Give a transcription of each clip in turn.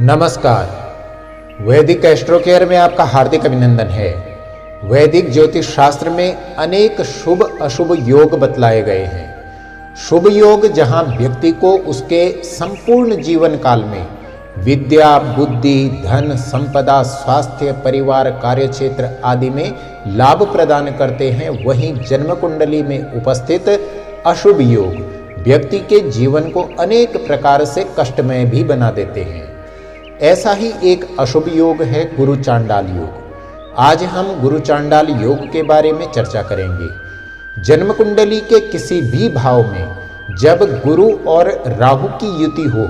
नमस्कार। वैदिक astro care में आपका हार्दिक अभिनंदन है। वैदिक ज्योतिष शास्त्र में अनेक शुभ अशुभ योग बतलाए गए हैं। शुभ योग जहां व्यक्ति को उसके संपूर्ण जीवन काल में विद्या, बुद्धि, धन, संपदा, स्वास्थ्य, परिवार, कार्यक्षेत्र आदि में लाभ प्रदान करते हैं, वहीं जन्म कुंडली में उपस्थित अशुभ योग व्यक्ति के जीवन को अनेक प्रकार से कष्टमय भी बना देते हैं। ऐसा ही एक अशुभ योग है गुरु चांडाल योग। आज हम गुरु चांडाल योग के बारे में चर्चा करेंगे। जन्म कुंडली के किसी भी भाव में जब गुरु और राहु की युति हो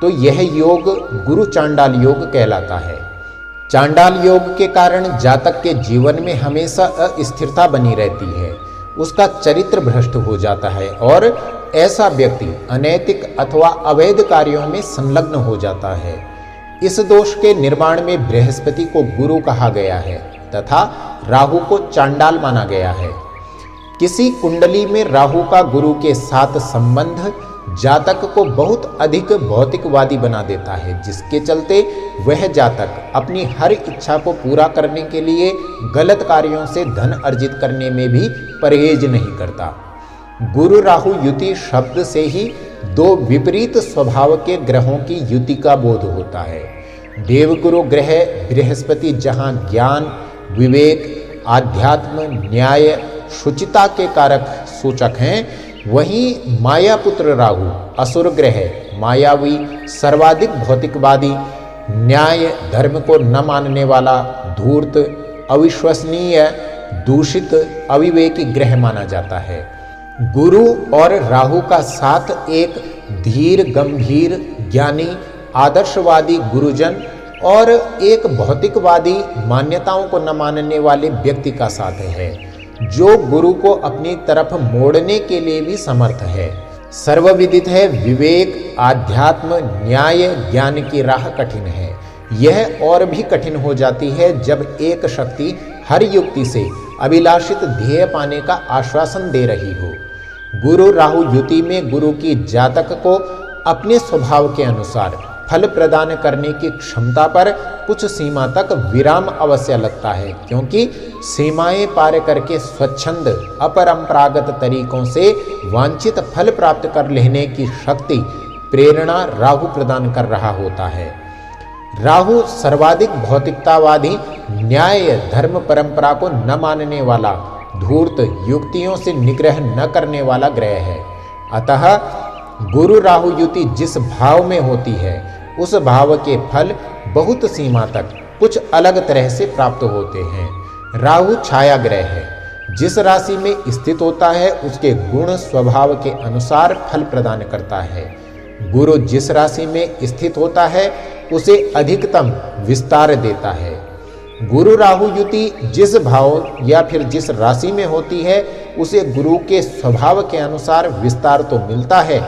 तो यह योग गुरु चांडाल योग कहलाता है। चांडाल योग के कारण जातक के जीवन में हमेशा अस्थिरता बनी रहती है, उसका चरित्र भ्रष्ट हो जाता है और ऐसा व्यक्ति अनैतिक अथवा अवैध कार्यों में संलग्न हो जाता है। इस दोष के निर्माण में बृहस्पति को गुरु कहा गया है तथा राहु को चांडाल माना गया है। किसी कुंडली में राहु का गुरु के साथ संबंध जातक को बहुत अधिक भौतिकवादी बना देता है, जिसके चलते वह जातक अपनी हर इच्छा को पूरा करने के लिए गलत कार्यों से धन अर्जित करने में भी परहेज नहीं करता। गुरु राहु युति शब्द से ही दो विपरीत स्वभाव के ग्रहों की युति का बोध होता है। देवगुरु ग्रह बृहस्पति जहां ज्ञान, विवेक, आध्यात्म, न्याय, शुचिता के कारक सूचक हैं, वहीं मायापुत्र राहु असुर ग्रह मायावी, सर्वाधिक भौतिकवादी, न्याय धर्म को न मानने वाला, धूर्त, अविश्वसनीय, दूषित, अविवेकी ग्रह माना जाता है। गुरु और राहु का साथ एक धीर, गंभीर, ज्ञानी, आदर्शवादी गुरुजन और एक भौतिकवादी, मान्यताओं को न मानने वाले व्यक्ति का साथ है, जो गुरु को अपनी तरफ मोड़ने के लिए भी समर्थ है। सर्वविदित है, विवेक, आध्यात्म, न्याय, ज्ञान की राह कठिन है। यह और भी कठिन हो जाती है जब एक शक्ति हर युक्ति से अभिलाषित ध्येय पाने का आश्वासन दे रही हो। गुरु राहु युति में गुरु की जातक को अपने स्वभाव के अनुसार फल प्रदान करने की क्षमता पर कुछ सीमा तक विराम अवश्य लगता है, क्योंकि सीमाएं पार करके स्वच्छंद अपरंपरागत तरीकों से वांछित फल प्राप्त कर लेने की शक्ति, प्रेरणा राहु प्रदान कर रहा होता है। राहु सर्वाधिक भौतिकतावादी, न्याय धर्म परंपरा को न मानने वाला, धूर्त, युक्तियों से निग्रह न करने वाला ग्रह है। अतः गुरु राहु युति जिस भाव में होती है उस भाव के फल बहुत सीमा तक कुछ अलग तरह से प्राप्त होते हैं। राहु छाया ग्रह है, जिस राशि में स्थित होता है उसके गुण स्वभाव के अनुसार फल प्रदान करता है। गुरु जिस राशि में स्थित होता है उसे अधिकतम विस्तार देता है। गुरु राहु युति जिस भाव या फिर जिस राशि में होती है उसे गुरु के स्वभाव के अनुसार विस्तार तो मिलता है,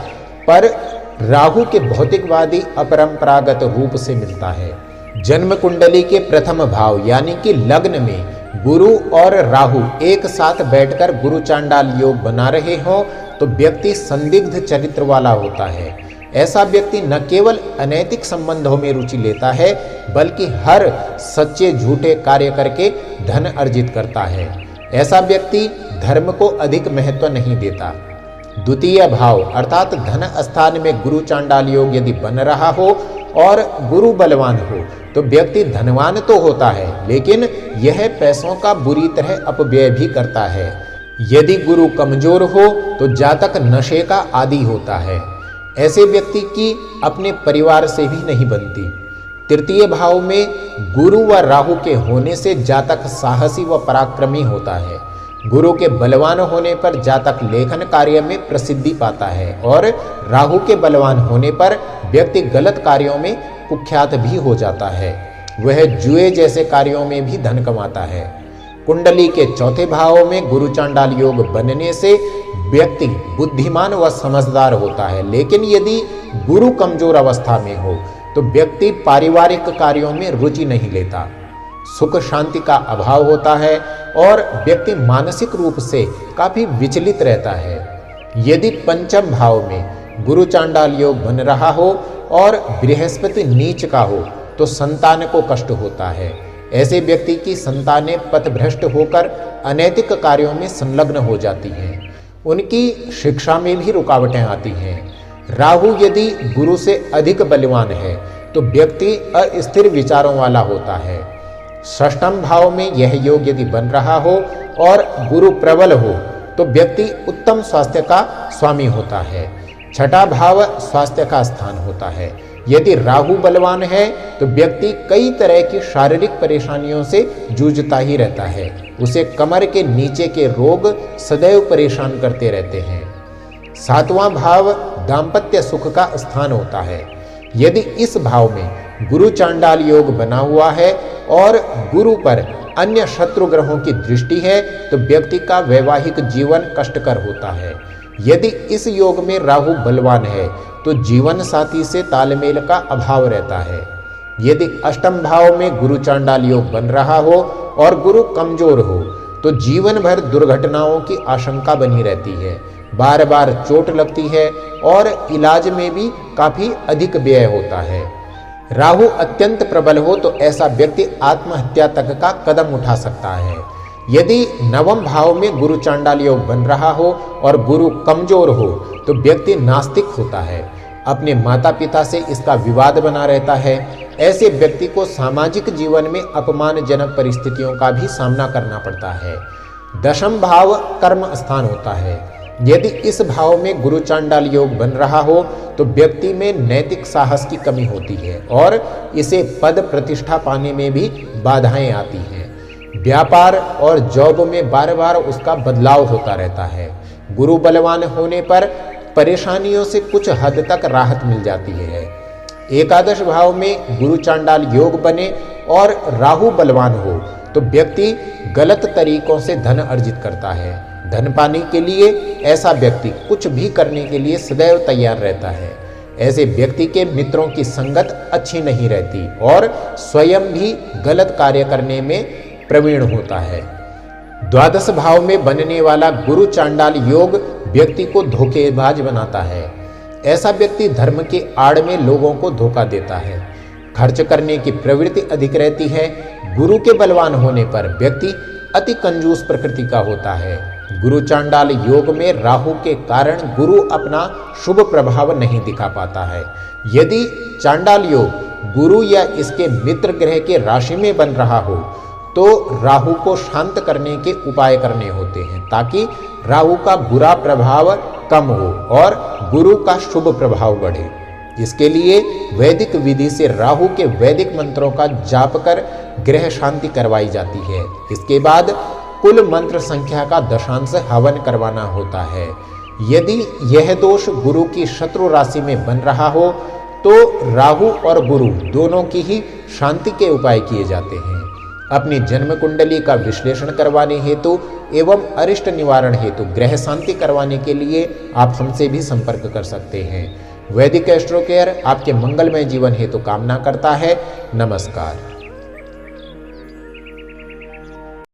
पर राहु के भौतिकवादी अपरंपरागत रूप से मिलता है। जन्म कुंडली के प्रथम भाव यानी कि लग्न में गुरु और राहु एक साथ बैठकर गुरु चांडाल योग बना रहे हों तो व्यक्ति संदिग्ध चरित्र वाला होता है। ऐसा व्यक्ति न केवल अनैतिक संबंधों में रुचि लेता है, बल्कि हर सच्चे झूठे कार्य करके धन अर्जित करता है। ऐसा व्यक्ति धर्म को अधिक महत्व नहीं देता। द्वितीय भाव अर्थात धन स्थान में गुरु चांडाल योग यदि बन रहा हो और गुरु बलवान हो तो व्यक्ति धनवान तो होता है, लेकिन यह पैसों का बुरी तरह अपव्यय भी करता है। यदि गुरु कमजोर हो तो जातक नशे का आदी होता है। ऐसे व्यक्ति की अपने परिवार से भी नहीं बनती। तृतीय भाव में गुरु व राहु के होने से जातक साहसी व पराक्रमी होता है। गुरु के बलवान होने पर जातक लेखन कार्य में प्रसिद्धि पाता है और राहु के बलवान होने पर व्यक्ति गलत कार्यों में कुख्यात भी हो जाता है। वह जुए जैसे कार्यों में भी धन कमाता है। कुंडली के चौथे भाव में गुरु चांडाल योग बनने से व्यक्ति बुद्धिमान व समझदार होता है, लेकिन यदि गुरु कमजोर अवस्था में हो तो व्यक्ति पारिवारिक कार्यों में रुचि नहीं लेता, सुख शांति का अभाव होता है और व्यक्ति मानसिक रूप से काफी विचलित रहता है। यदि पंचम भाव में गुरु चांडाल योग बन रहा हो और बृहस्पति नीच का हो तो संतान को कष्ट होता है। ऐसे व्यक्ति की संतानें पथभ्रष्ट होकर अनैतिक कार्यों में संलग्न हो जाती हैं। उनकी शिक्षा में भी रुकावटें आती हैं। राहु यदि गुरु से अधिक बलवान है तो व्यक्ति अस्थिर विचारों वाला होता है। षष्ठम भाव में यह योग यदि बन रहा हो और गुरु प्रबल हो तो व्यक्ति उत्तम स्वास्थ्य का स्वामी होता है। छठा भाव स्वास्थ्य का स्थान होता है। यदि राहु बलवान है तो व्यक्ति कई तरह की शारीरिक परेशानियों से जूझता ही रहता है। उसे कमर के नीचे के रोग सदैव परेशान करते रहते हैं। सातवां भाव दाम्पत्य सुख का स्थान होता है। यदि इस भाव में गुरु चांडाल योग बना हुआ है और गुरु पर अन्य शत्रु ग्रहों की दृष्टि है तो व्यक्ति का वैवाहिक जीवन कष्टकर होता है। यदि इस योग में राहु बलवान है तो जीवन साथी से तालमेल का अभाव रहता है। यदि अष्टम भाव में गुरु चांडाल योग बन रहा हो और गुरु कमजोर हो तो जीवन भर दुर्घटनाओं की आशंका बनी रहती है। बार बार चोट लगती है और इलाज में भी काफी अधिक व्यय होता है। राहु अत्यंत प्रबल हो तो ऐसा व्यक्ति आत्महत्या तक का कदम उठा सकता है। यदि नवम भाव में गुरु चांडाल योग बन रहा हो और गुरु कमजोर हो तो व्यक्ति नास्तिक होता है। अपने माता पिता से इसका विवाद बना रहता है। ऐसे व्यक्ति को सामाजिक जीवन में अपमानजनक परिस्थितियों का भी सामना करना पड़ता है। दशम भाव कर्म स्थान होता है। यदि इस भाव में गुरु चांडाल योग बन रहा हो तो व्यक्ति में नैतिक साहस की कमी होती है और इसे पद प्रतिष्ठा पाने में भी बाधाएं आती हैं। व्यापार और जॉब में बार बार उसका बदलाव होता रहता है। गुरु बलवान होने पर परेशानियों से कुछ हद तक राहत मिल जाती है। एकादश भाव में गुरु चांडाल योग बने और राहु बलवान हो तो व्यक्ति गलत तरीकों से धन अर्जित करता है। धन पाने के लिए ऐसा व्यक्ति कुछ भी करने के लिए सदैव तैयार रहता है। ऐसे व्यक्ति के मित्रों की संगत अच्छी नहीं रहती और स्वयं भी गलत कार्य करने में प्रवीण होता है। द्वादश भाव में बनने वाला गुरु चांडाल योग व्यक्ति को धोखेबाज बनाता है। ऐसा व्यक्ति धर्म के आड़ में लोगों को धोखा देता है। खर्च करने की प्रवृत्ति अधिक रहती है। गुरु के बलवान होने पर व्यक्ति अति कंजूस प्रकृति का होता है। गुरु चांडाल योग में राहु के कारण गुरु अपना शुभ प्रभाव नहीं दिखा पाता है। यदि चांडाल योग गुरु या इसके मित्र ग्रह के राशि में बन रहा हो तो राहु को शांत करने के उपाय करने होते हैं ताकि राहु का बुरा प्रभाव कम हो और गुरु का शुभ प्रभाव बढ़े। इसके लिए वैदिक विधि से राहु के वैदिक मंत्रों का जाप कर ग्रह शांति करवाई जाती है। इसके बाद कुल मंत्र संख्या का दशांश हवन करवाना होता है। यदि यह दोष गुरु की शत्रु राशि में बन रहा हो तो राहु और गुरु दोनों की ही शांति के उपाय किए जाते हैं। अपनी जन्म कुंडली का विश्लेषण करवाने हेतु एवं अरिष्ट निवारण हेतु ग्रह शांति करवाने के लिए आप हमसे भी संपर्क कर सकते हैं। वैदिक एस्ट्रो केयर आपके मंगलमय जीवन हेतु कामना करता है। नमस्कार।